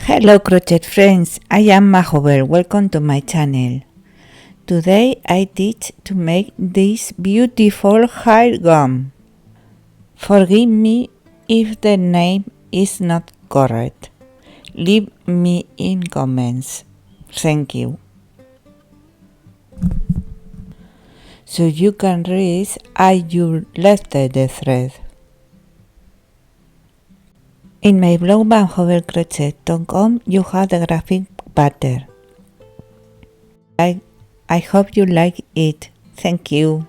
Hello crochet friends, I am Majover, welcome to my channel. Today I teach to make this beautiful hair gum. Forgive me if the name is not correct. Leave me in comments. Thank you. So you can read I you left the thread. In my blog majovercrochet.com you have the graphic pattern. I hope you like it. Thank you.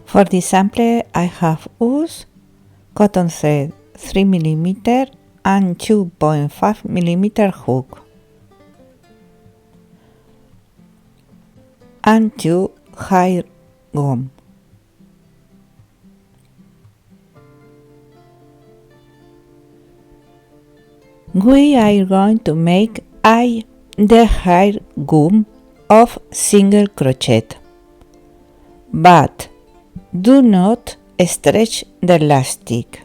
For this sample I have used cotton thread 3mm and 2.5mm hook and 2 hair gum. We are going to make the hair gum of single crochet, but do not stretch the elastic.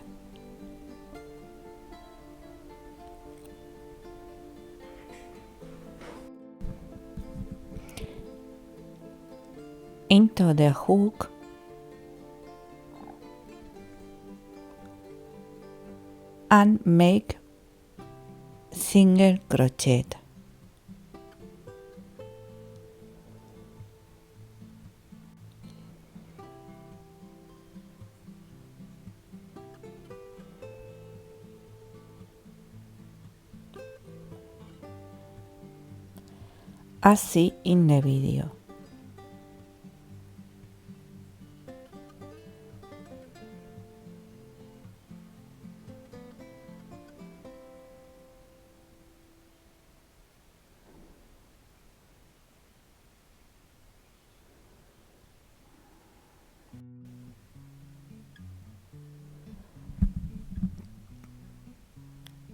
Into the hook and make single crochet. As seen in the video.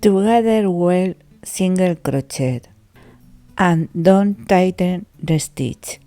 Together well single crochet and don't tighten the stitch.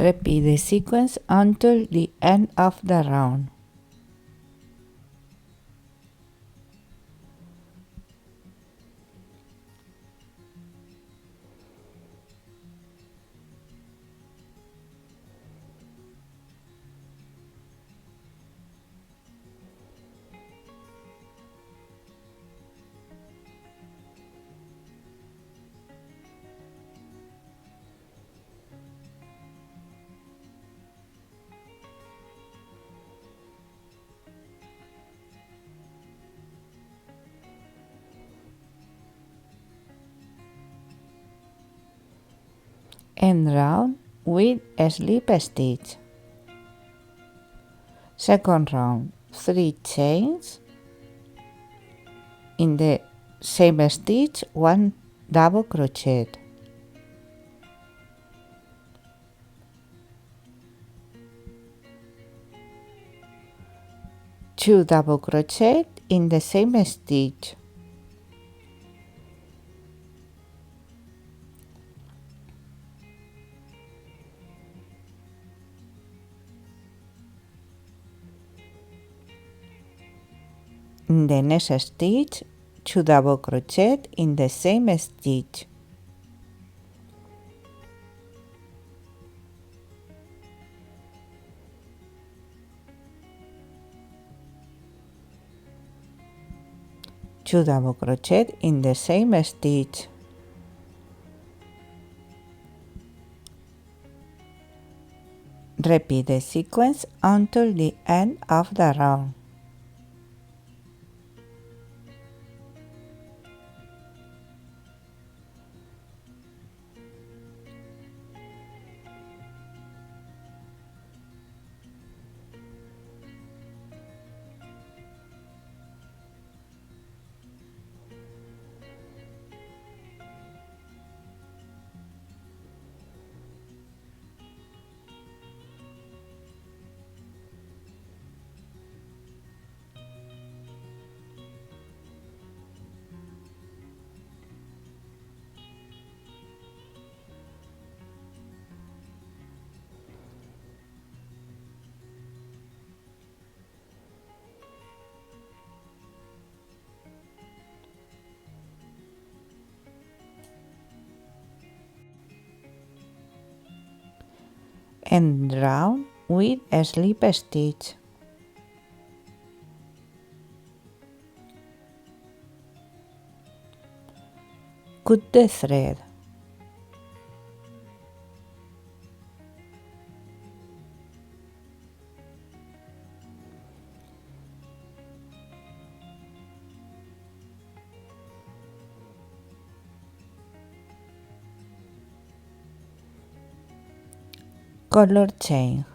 Repeat the sequence until the end of the round. End round with a slip stitch. Second round, 3 chains. In the same stitch, 1 double crochet. Two double crochet in the same stitch. In the next stitch, 2 double crochet in the same stitch. Two double crochet in the same stitch. Repeat the sequence until the end of the round. End round with a slip stitch. Cut the thread. Color change.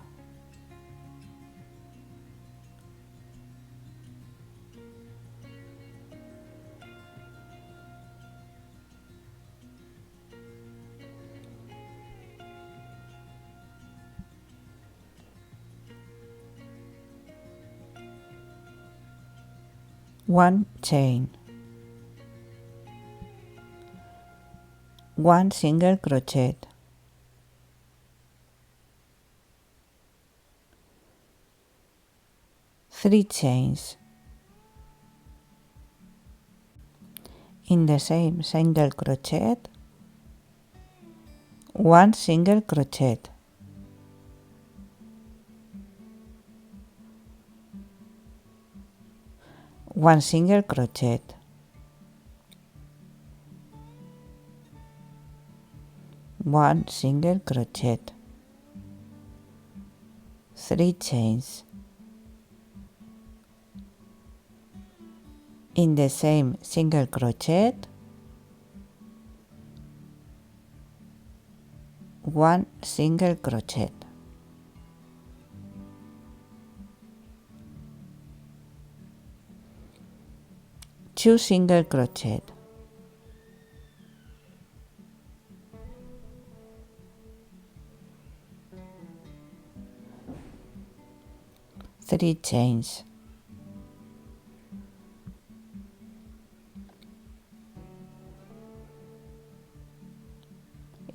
One chain. One single crochet. Three chains. In the same single crochet, one single crochet. One single crochet. One single crochet. Three chains. In the same single crochet, one single crochet. Two single crochet. Three chains.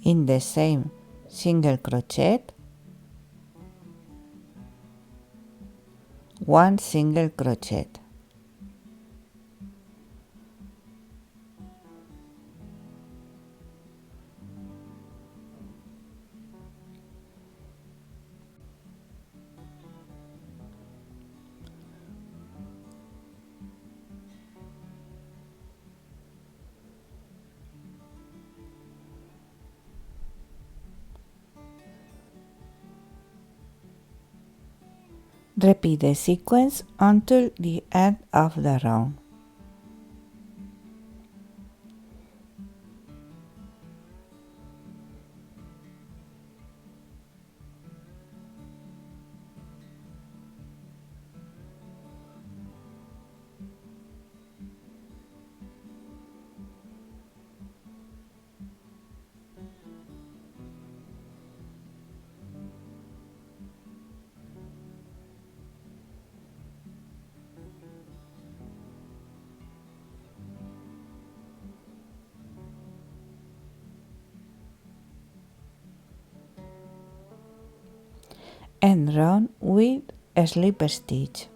In the same single crochet, one single crochet. Repeat the sequence until the end of the round. and run with a slip stitch.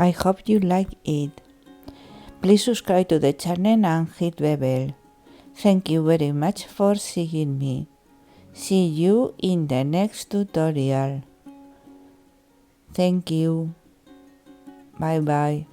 I hope you like it. Please subscribe to the channel and hit the bell. Thank you very much for seeing me. See you in the next tutorial. Thank you. Bye bye.